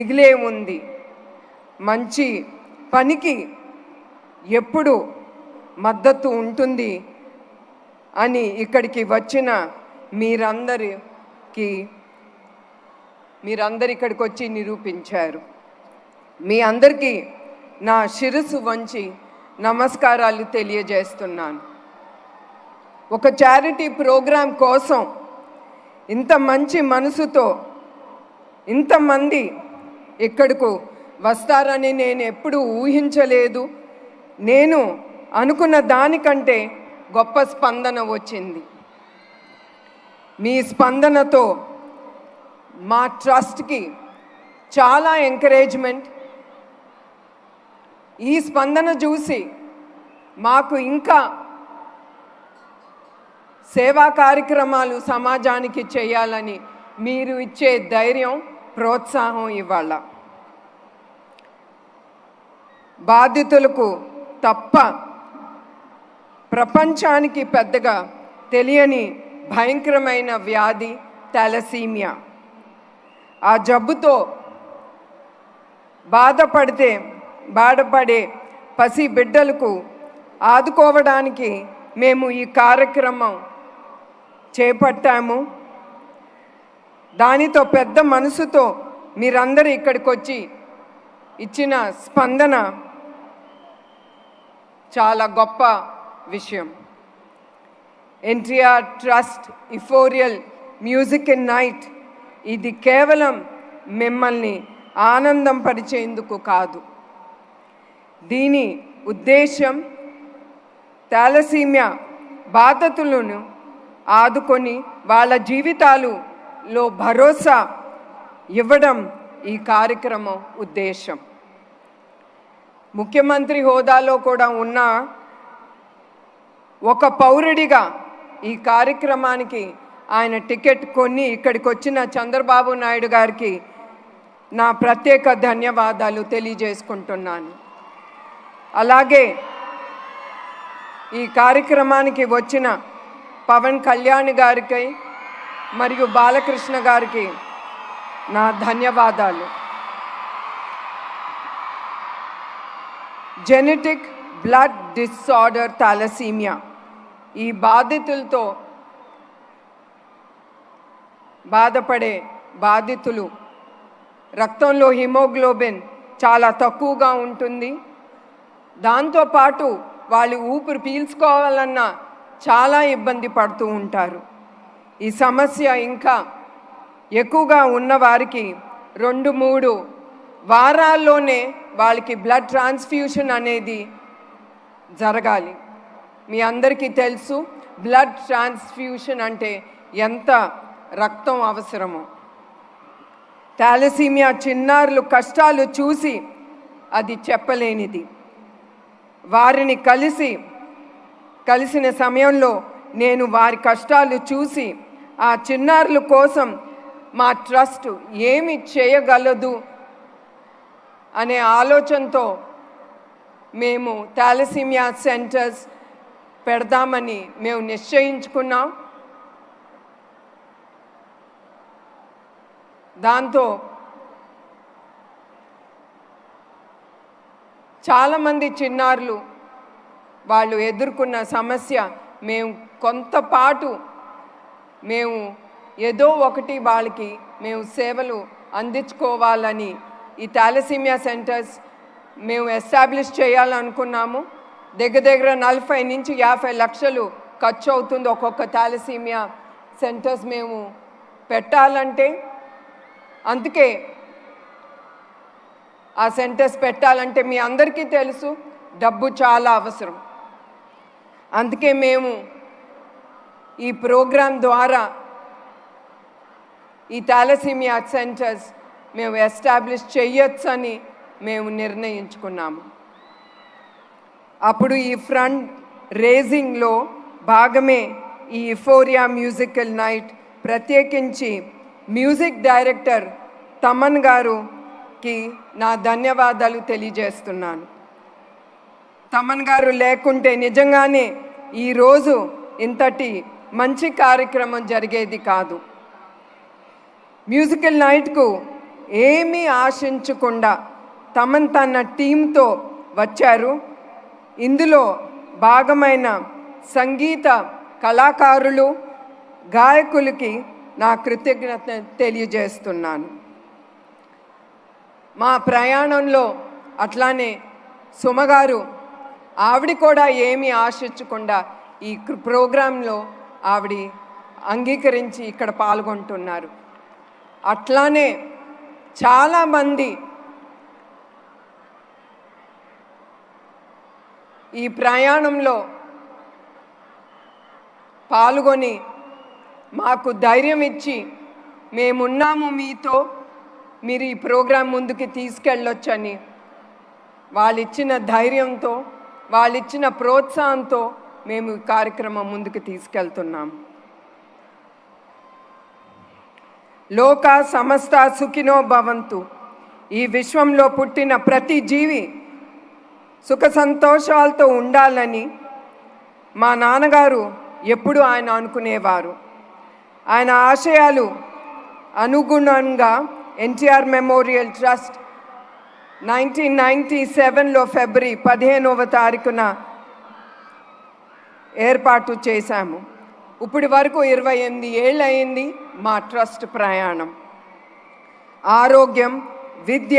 మిగిలే ఉంది. మంచి పనికి ఎప్పుడు మద్దతు ఉంటుంది అని ఇక్కడికి వచ్చిన మీరందరూ ఇక్కడికి వచ్చి నిరూపించారు. మీ అందరికీ నా శిరస్సు వంచి నమస్కారాలు తెలియజేస్తున్నాను. ఒక చారిటీ ప్రోగ్రాం కోసం ఇంత మంచి మనసుతో ఇంతమంది ఇక్కడకు వస్తారని నేను ఎప్పుడూ ఊహించలేదు. నేను అనుకున్న దానికంటే గొప్ప స్పందన వచ్చింది. మీ స్పందనతో మా ట్రస్ట్కి చాలా ఎంకరేజ్మెంట్. ఈ స్పందన చూసి మాకు ఇంకా సేవా కార్యక్రమాలు సమాజానికి చేయాలని మీరు ఇచ్చే ధైర్యం, ప్రోత్సాహం ఇవాళ బాధితులకు తప్ప ప్రపంచానికి పెద్దగా తెలియని భయంకరమైన వ్యాధి థాలసీమియా. ఆ జబ్బుతో బాధపడే పసి బిడ్డలకు ఆదుకోవడానికి మేము ఈ కార్యక్రమం చేపట్టాము. దానితో పెద్ద మనసుతో మీరందరూ ఇక్కడికి వచ్చి ఇచ్చిన స్పందన చాలా గొప్ప విషయం. ఎన్టీఆర్ ట్రస్ట్ ఇఫోరియల్ మ్యూజిక్ నైట్ ఇది కేవలం మిమ్మల్ని ఆనందం పరిచేందుకు కాదు. దీని ఉద్దేశం థాలసీమియా బాధితులను ఆదుకొని వాళ్ళ జీవితాలలో భరోసా ఇవ్వడం ఈ కార్యక్రమం ఉద్దేశం. ముఖ్యమంత్రి హోదాలో కూడా ఉన్న ఒక పౌరుడిగా ఈ కార్యక్రమానికి ఆయన టికెట్ కొని ఇక్కడికి వచ్చిన చంద్రబాబు నాయుడు గారికి నా ప్రత్యేక ధన్యవాదాలు తెలియజేసుకుంటున్నాను. అలాగే ఈ కార్యక్రమానికి వచ్చిన పవన్ కళ్యాణ్ గారికి మరియు బాలకృష్ణ గారికి నా ధన్యవాదాలు. జెనెటిక్ బ్లడ్ డిసార్డర్ థాలసీమియా ఈ బాధితులతో బాధపడే బాధితులు రక్తంలో హిమోగ్లోబిన్ చాలా తక్కువగా ఉంటుంది. దాంతోపాటు వాళ్ళు ఊపిరి పీల్చుకోవాలన్నా చాలా ఇబ్బంది పడుతూ ఉంటారు. ఈ సమస్య ఇంకా ఎక్కువగా ఉన్నవారికి 2-3 వారాల్లోనే వాళ్ళకి బ్లడ్ ట్రాన్స్ఫ్యూషన్ అనేది జరగాలి. మీ అందరికీ తెలుసు బ్లడ్ ట్రాన్స్ఫ్యూషన్ అంటే ఎంత రక్తం అవసరమో. థాలసీమియా చిన్నారులు కష్టాలు చూసి అది చెప్పలేనిది. వారిని కలిసిన సమయంలో నేను వారి కష్టాలు చూసి ఆ చిన్నారుల కోసం మా ట్రస్ట్ ఏమి చేయగలదు అనే ఆలోచనతో మేము థాలసీమియా సెంటర్స్ పెడదామని మేము నిశ్చయించుకున్నాం. దాంతో చాలామంది చిన్నారులు వాళ్ళు ఎదుర్కొన్న సమస్య మేము కొంతపాటు మేము ఏదో ఒకటి వాళ్ళకి మేము సేవలు అందించుకోవాలని ఈ థాలసీమియా సెంటర్స్ మేము ఎస్టాబ్లిష్ చేయాలనుకున్నాము. దగ్గర 40 నుంచి 50 లక్షలు ఖర్చు అవుతుంది ఒక్కొక్క థాలసీమియా సెంటర్స్ మేము పెట్టాలంటే. అందుకే ఆ సెంటర్స్ పెట్టాలంటే మీ అందరికీ తెలుసు డబ్బు చాలా అవసరం. అందుకే మేము ఈ ప్రోగ్రాం ద్వారా ఈ థాలసీమియా సెంటర్స్ మేము ఎస్టాబ్లిష్ చేయొచ్చని మేము నిర్ణయించుకున్నాము. అప్పుడు ఈ ఫండ్ రేజింగ్లో భాగమే ఈ ఇఫోరియా మ్యూజికల్ నైట్. ప్రత్యేకించి మ్యూజిక్ డైరెక్టర్ తమన్ గారుకి నా ధన్యవాదాలు తెలియజేస్తున్నాను. తమన్ గారు లేకుంటే నిజంగానే ఈరోజు ఇంతటి మంచి కార్యక్రమం జరిగేది కాదు. మ్యూజికల్ నైట్కు ఏమీ ఆశించకుండా తన టీంతో వచ్చారు. ఇందులో భాగమైన సంగీత కళాకారులు, గాయకులకి నా కృతజ్ఞత తెలియజేస్తున్నాను. మా ప్రయాణంలో అట్లానే సుమగారు ఆవిడ కూడా ఏమీ ఆశించకుండా ఈ ప్రోగ్రాంలో ఆవిడ అంగీకరించి ఇక్కడ పాల్గొంటున్నారు. అట్లానే చాలామంది ఈ ప్రయాణంలో పాల్గొని మాకు ధైర్యం ఇచ్చి మేమున్నాము మీతో, మీరు ఈ ప్రోగ్రాం ముందుకు తీసుకెళ్ళొచ్చని వాళ్ళిచ్చిన ధైర్యంతో, వాళ్ళిచ్చిన ప్రోత్సాహంతో మేము ఈ కార్యక్రమం ముందుకు తీసుకెళ్తున్నాము. లోక సమస్త సుఖినో భవంతు. ఈ విశ్వంలో పుట్టిన ప్రతి జీవి సుఖ సంతోషాలతో ఉండాలని మా నాన్నగారు ఎప్పుడూ ఆయన అనుకునేవారు. ఆయన ఆశయాలు అనుగుణంగా ఎన్టీఆర్ మెమోరియల్ ట్రస్ట్ 1997లో ఫిబ్రవరి 15వ తారీఖున ఏర్పాటు చేశాము. ఇప్పటి వరకు 28 ఏళ్ళు అయింది మా ట్రస్ట్ ప్రయాణం. ఆరోగ్యం, విద్య,